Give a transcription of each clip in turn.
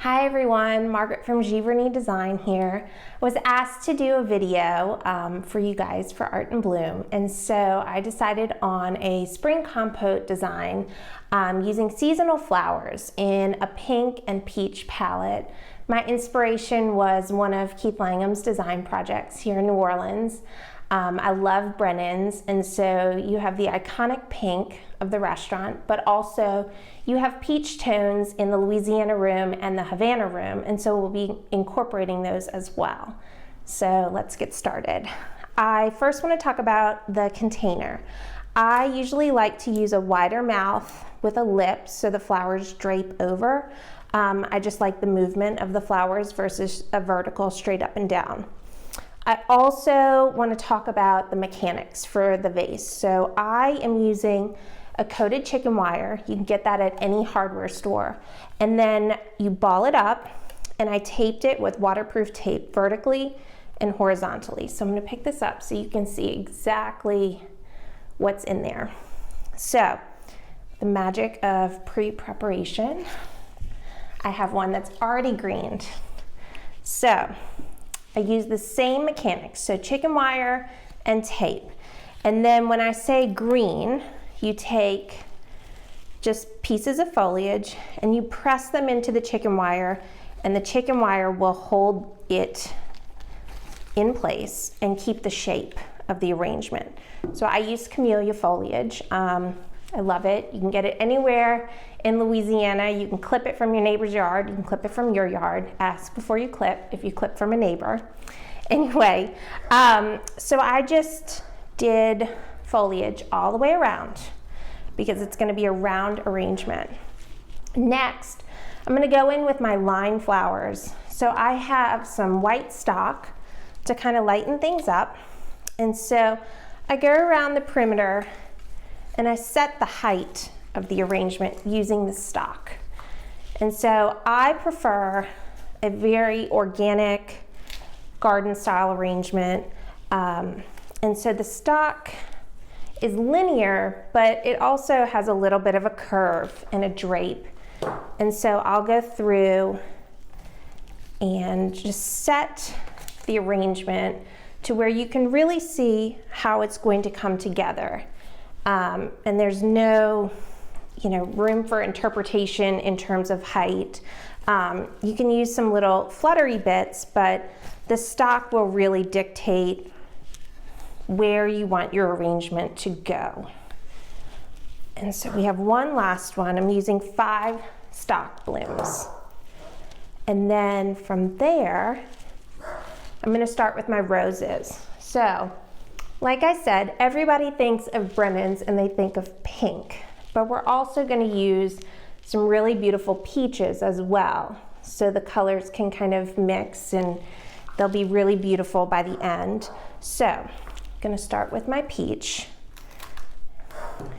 Hi everyone, Margaret from Giverny Design here. I was asked to do a video for you guys for Art in Bloom, and so I decided on a spring compote design using seasonal flowers in a pink and peach palette. My inspiration was one of Keith Langham's design projects here in New Orleans. I love Brennan's, and so you have the iconic pink of the restaurant, but also you have peach tones in the Louisiana room and the Havana room, and so we'll be incorporating those as well. So let's get started. I first want to talk about the container. I usually like to use a wider mouth with a lip so the flowers drape over. I just like the movement of the flowers versus a vertical straight up and down. I also want to talk about the mechanics for the vase. So I am using a coated chicken wire. You can get that at any hardware store. And then you ball it up, and I taped it with waterproof tape vertically and horizontally. So I'm going to pick this up so you can see exactly what's in there. So the magic of pre-preparation. I have one that's already greened. So I use the same mechanics, so chicken wire and tape. And then when I say green, you take just pieces of foliage and you press them into the chicken wire, and the chicken wire will hold it in place and keep the shape of the arrangement. So I use camellia foliage. I love it. You can get it anywhere in Louisiana. You can clip it from your neighbor's yard. You can clip it from your yard. Ask before you clip if you clip from a neighbor. Anyway, so I just did foliage all the way around because it's going to be a round arrangement. Next, I'm going to go in with my line flowers. So I have some white stock to kind of lighten things up. And so I go around the perimeter and I set the height of the arrangement using the stock. And so I prefer a very organic garden style arrangement. And so the stock is linear, but it also has a little bit of a curve and a drape. And so I'll go through and just set the arrangement to where you can really see how it's going to come together. And there's no, room for interpretation in terms of height. You can use some little fluttery bits, but the stock will really dictate where you want your arrangement to go. And so we have one last one. I'm using 5 stock blooms. And then from there, I'm going to start with my roses. So, like I said, everybody thinks of Brennan's and they think of pink, but we're also going to use some really beautiful peaches as well. So the colors can kind of mix and they'll be really beautiful by the end. So I'm going to start with my peach.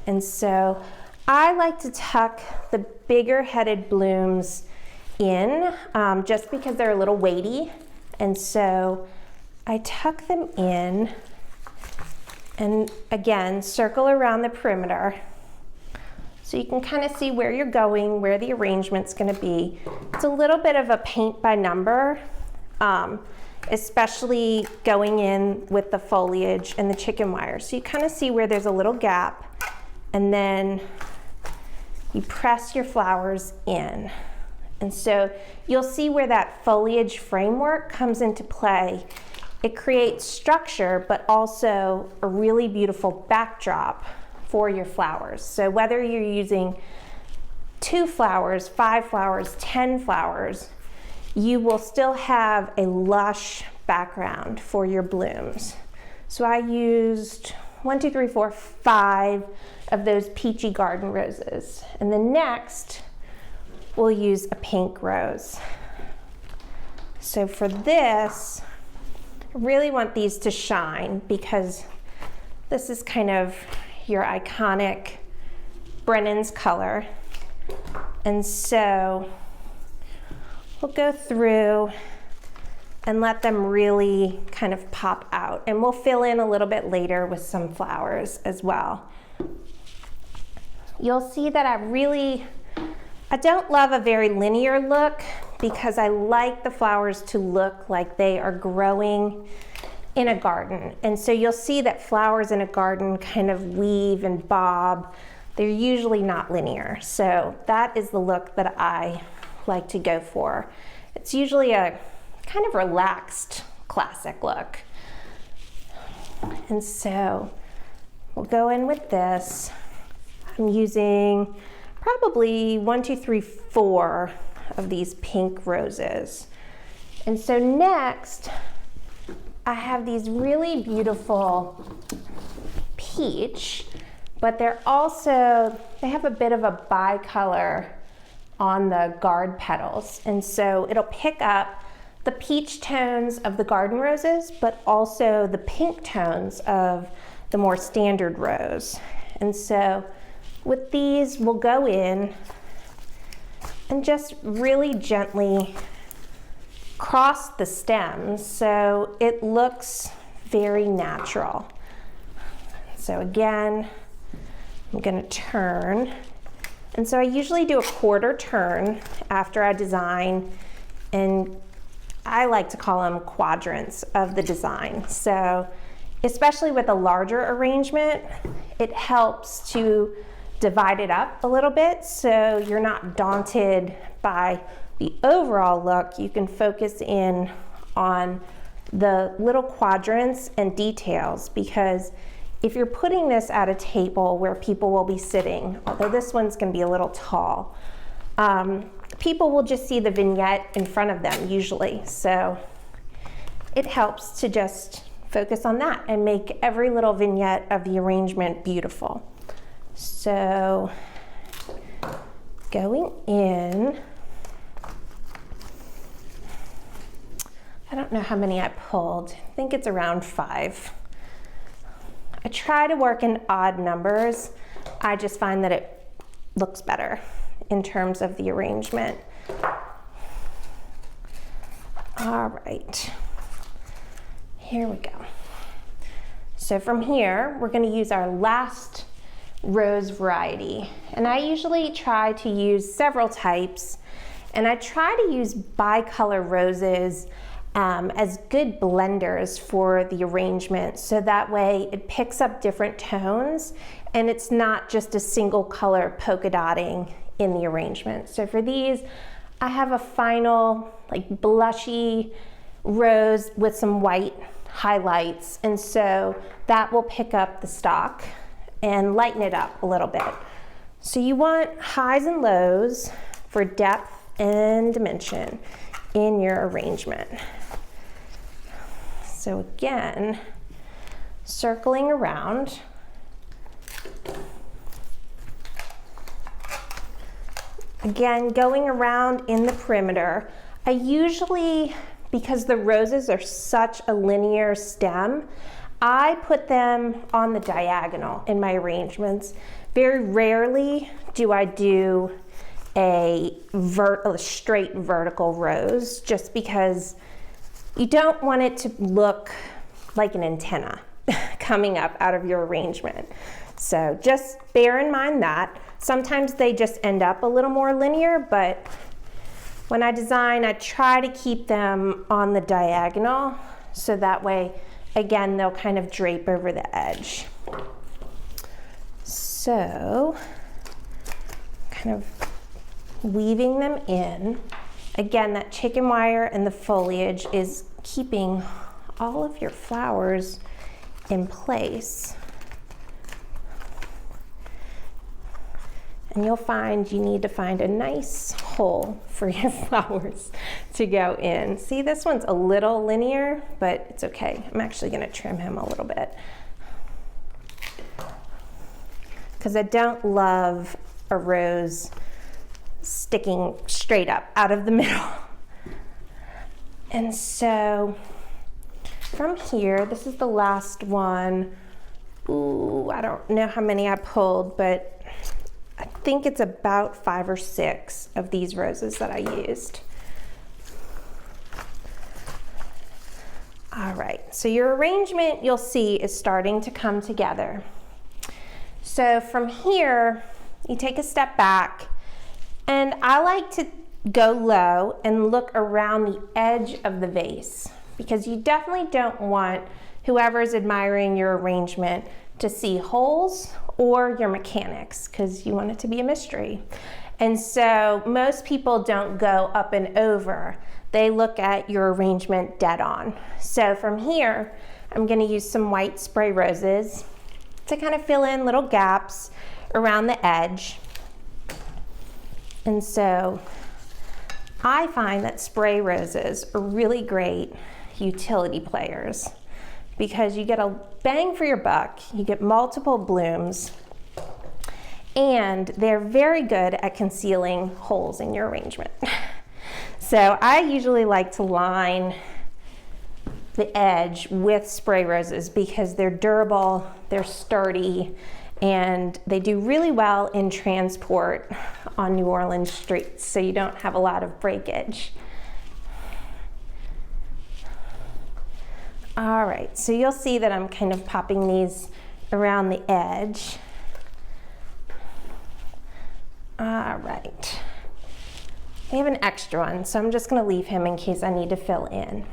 And so I like to tuck the bigger headed blooms in just because they're a little weighty. And so I tuck them in. And again, circle around the perimeter so you can kind of see where you're going, where the arrangement's going to be. It's a little bit of a paint by number, especially going in with the foliage and the chicken wire. So you kind of see where there's a little gap, and then you press your flowers in. And so you'll see where that foliage framework comes into play. It creates structure, but also a really beautiful backdrop for your flowers. So whether you're using 2 flowers, 5 flowers, 10 flowers, you will still have a lush background for your blooms. So I used 5 of those peachy garden roses. And then next, we'll use a pink rose. So for this, I really want these to shine because this is kind of your iconic Brennan's color. And so we'll go through and let them really kind of pop out. And we'll fill in a little bit later with some flowers as well. You'll see that I really I don't love a very linear look because I like the flowers to look like they are growing in a garden. And so you'll see that flowers in a garden kind of weave and bob. They're usually not linear. So that is the look that I like to go for. It's usually a kind of relaxed, classic look. And so we'll go in with this. I'm using probably 1, 2, 3, 4 of these pink roses. And so next, I have these really beautiful peach, but they have a bit of a bicolor on the guard petals. And so it'll pick up the peach tones of the garden roses, but also the pink tones of the more standard rose. And so with these, we'll go in and just really gently cross the stems so it looks very natural. So again, I'm gonna turn. And so I usually do a quarter turn after I design, and I like to call them quadrants of the design. So especially with a larger arrangement, it helps to divide it up a little bit so you're not daunted by the overall look. You can focus in on the little quadrants and details, because if you're putting this at a table where people will be sitting, although this one's going to be a little tall, people will just see the vignette in front of them usually. So it helps to just focus on that and make every little vignette of the arrangement beautiful. So going in, I don't know how many I pulled. I think it's around 5. I try to work in odd numbers. I just find that it looks better in terms of the arrangement. All right, here we go. So from here, we're going to use our last rose variety. And I usually try to use several types, and I try to use bicolor roses as good blenders for the arrangement, so that way it picks up different tones and it's not just a single color polka dotting in the arrangement. So for these, I have a final like blushy rose with some white highlights, and so that will pick up the stock and lighten it up a little bit. So you want highs and lows for depth and dimension in your arrangement. So again, circling around. Again, going around in the perimeter. I usually, because the roses are such a linear stem, I put them on the diagonal in my arrangements. Very rarely do I do a straight vertical rose, just because you don't want it to look like an antenna coming up out of your arrangement. So just bear in mind that. Sometimes they just end up a little more linear, but when I design, I try to keep them on the diagonal, so that way, again, they'll kind of drape over the edge. So, kind of weaving them in. Again, that chicken wire and the foliage is keeping all of your flowers in place. And you'll find you need to find a nice hole for your flowers to go in. See, this one's a little linear, but it's okay. I'm actually going to trim him a little bit, because I don't love a rose sticking straight up out of the middle. And so from here, this is the last one. Ooh, I don't know how many I pulled, but I think it's about 5 or 6 of these roses that I used. All right, so your arrangement, you'll see, is starting to come together. So from here, you take a step back And I like to go low and look around the edge of the vase, because you definitely don't want whoever's admiring your arrangement to see holes or your mechanics, because you want it to be a mystery. And so most people don't go up and over. They look at your arrangement dead on. So from here, I'm going to use some white spray roses to kind of fill in little gaps around the edge. And so I find that spray roses are really great utility players, because you get a bang for your buck, you get multiple blooms, and they're very good at concealing holes in your arrangement. So I usually like to line the edge with spray roses because they're durable, they're sturdy, and they do really well in transport on New Orleans streets, so you don't have a lot of breakage. All right, so you'll see that I'm kind of popping these around the edge. All right. I have an extra one, so I'm just going to leave him in case I need to fill in.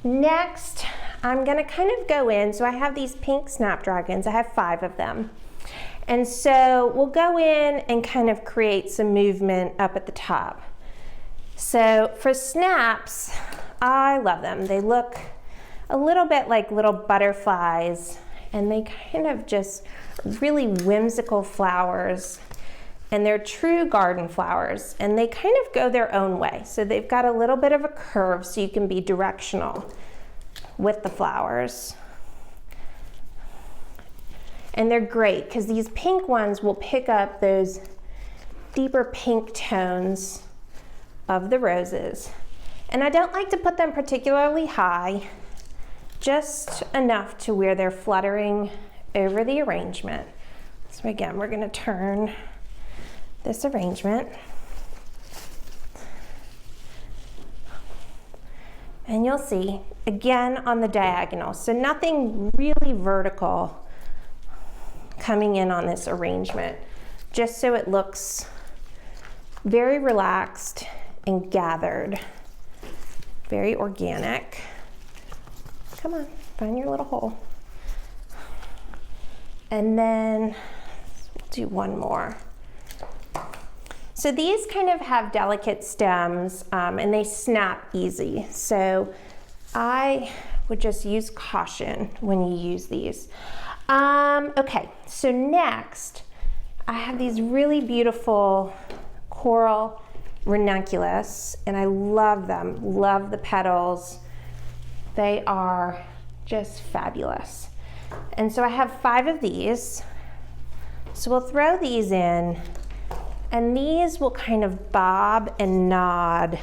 Next, I'm going to kind of go in. So I have these pink snapdragons. I have 5 of them. And so we'll go in and kind of create some movement up at the top. So for snaps, I love them. They look a little bit like little butterflies, and they kind of just really whimsical flowers. And they're true garden flowers, and they kind of go their own way. So they've got a little bit of a curve so you can be directional with the flowers. And they're great because these pink ones will pick up those deeper pink tones of the roses. And I don't like to put them particularly high, just enough to where they're fluttering over the arrangement. So again, we're going to turn this arrangement, and you'll see again on the diagonal, so nothing really vertical coming in on this arrangement, just so it looks very relaxed and gathered, very organic. Come on, find your little hole. And then we'll do one more. So these kind of have delicate stems, and they snap easy. So I would just use caution when you use these. Okay, so next I have these really beautiful coral ranunculus, and I love them, love the petals. They are just fabulous. And so I have 5 of these. So we'll throw these in. And these will kind of bob and nod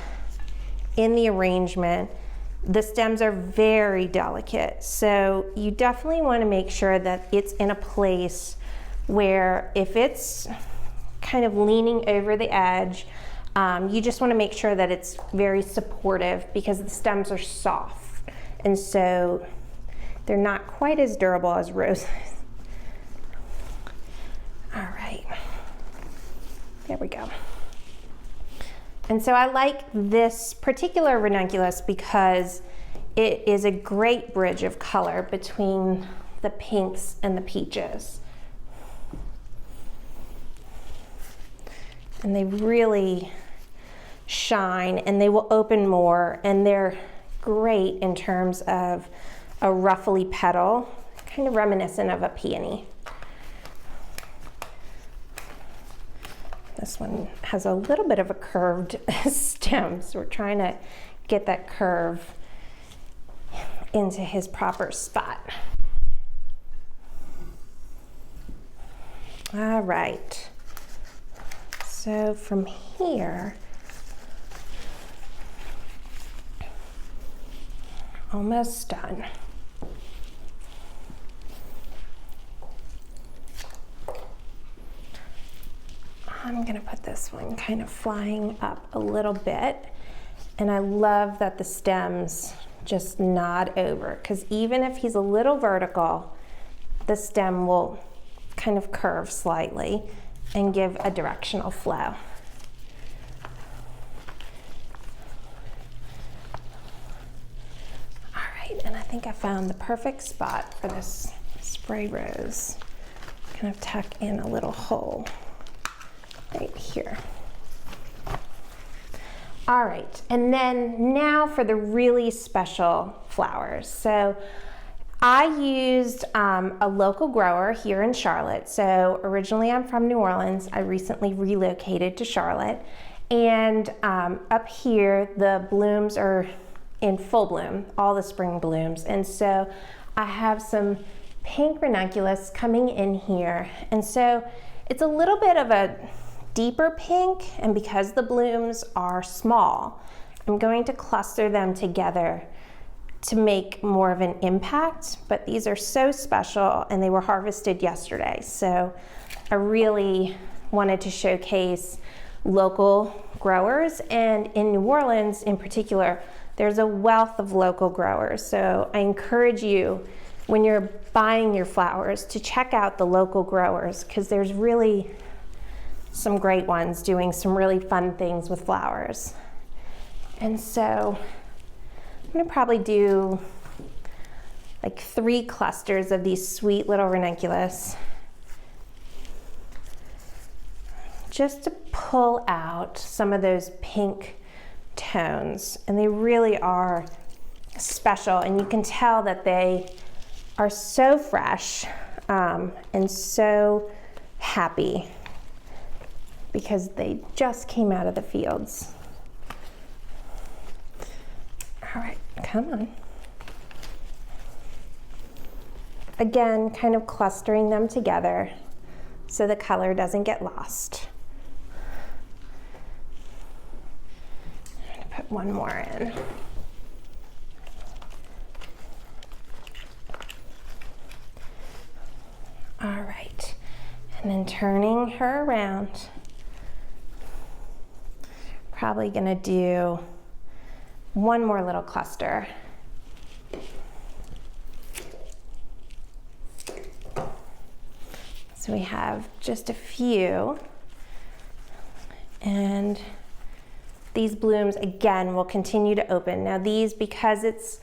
in the arrangement. The stems are very delicate, so you definitely want to make sure that it's in a place where if it's kind of leaning over the edge, you just want to make sure that it's very supportive, because the stems are soft, and so they're not quite as durable as roses. All right. There we go. And so I like this particular ranunculus because it is a great bridge of color between the pinks and the peaches. And they really shine, and they will open more, and they're great in terms of a ruffly petal, kind of reminiscent of a peony. This one has a little bit of a curved stem, so we're trying to get that curve into his proper spot. All right, so from here, almost done. I'm gonna put this one kind of flying up a little bit, and I love that the stems just nod over, because even if he's a little vertical, the stem will kind of curve slightly and give a directional flow. right, and I think I found the perfect spot for this spray rose. Kind of tuck in a little hole right here. All right, and then now for the really special flowers. So I used a local grower here in Charlotte. So originally I'm from New Orleans. I recently relocated to Charlotte. And up here, the blooms are in full bloom, all the spring blooms. And so I have some pink ranunculus coming in here. And so it's a little bit of a deeper pink, and because the blooms are small, I'm going to cluster them together to make more of an impact. But these are so special, and they were harvested yesterday. So I really wanted to showcase local growers, and in New Orleans in particular, there's a wealth of local growers. So I encourage you, when you're buying your flowers, to check out the local growers, because there's really some great ones doing some really fun things with flowers. And so I'm gonna probably do like 3 clusters of these sweet little ranunculus, just to pull out some of those pink tones. And they really are special, and you can tell that they are so fresh and so happy, because they just came out of the fields. All right, come on. Again, kind of clustering them together so the color doesn't get lost. I'm gonna put one more in. All right, and then turning her around. Probably gonna do one more little cluster. So we have just a few, and these blooms again will continue to open. Now these, because it's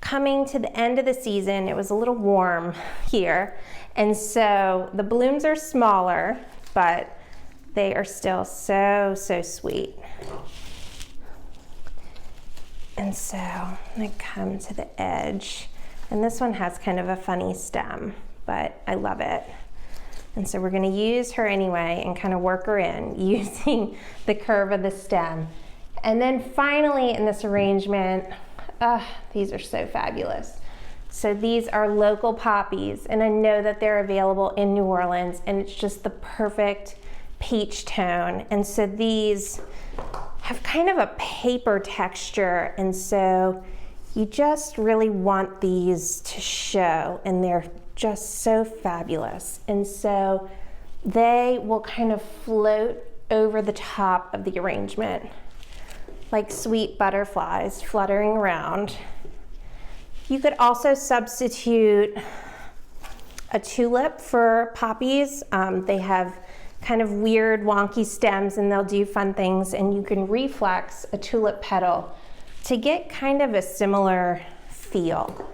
coming to the end of the season, it was a little warm here, and so the blooms are smaller, but they are still so, so sweet. And so I'm gonna come to the edge, and this one has kind of a funny stem, but I love it. And so we're gonna use her anyway and kind of work her in using the curve of the stem. And then finally in this arrangement, these are so fabulous. So these are local poppies, and I know that they're available in New Orleans, and it's just the perfect peach tone. And so these have kind of a paper texture, and so you just really want these to show, and they're just so fabulous. And so they will kind of float over the top of the arrangement like sweet butterflies fluttering around. You could also substitute a tulip for poppies. They have kind of weird wonky stems, and they'll do fun things, and you can reflex a tulip petal to get kind of a similar feel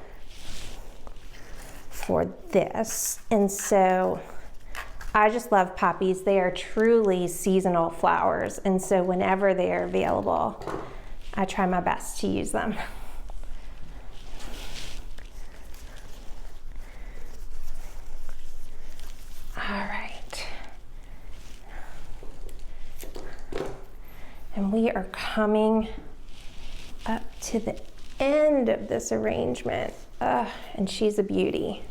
for this. And so I just love poppies. They are truly seasonal flowers, and so whenever they are available, I try my best to use them. All right. And we are coming up to the end of this arrangement. And she's a beauty.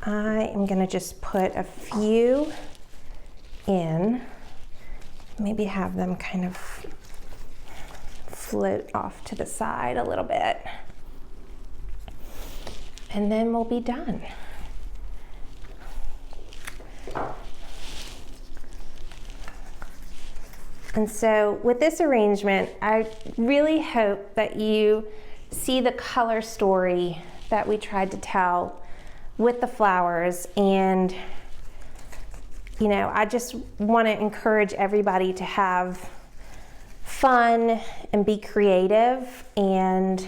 I am gonna just put a few in, maybe have them kind of float off to the side a little bit. And then we'll be done. And so with this arrangement, I really hope that you see the color story that we tried to tell with the flowers. And, you know, I just want to encourage everybody to have fun and be creative, and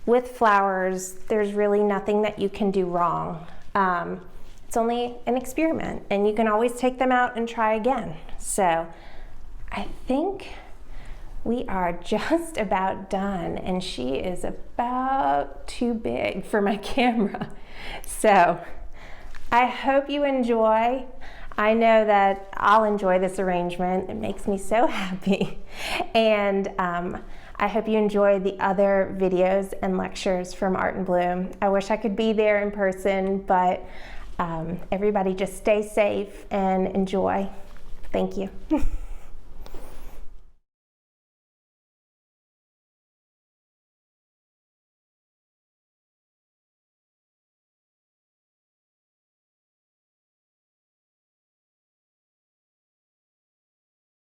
with flowers, there's really nothing that you can do wrong. It's only an experiment, and you can always take them out and try again. So I think we are just about done, and she is about too big for my camera. So I hope you enjoy. I know that I'll enjoy this arrangement. It makes me so happy. And I hope you enjoy the other videos and lectures from Art and Bloom. I wish I could be there in person, but everybody just stay safe and enjoy. Thank you.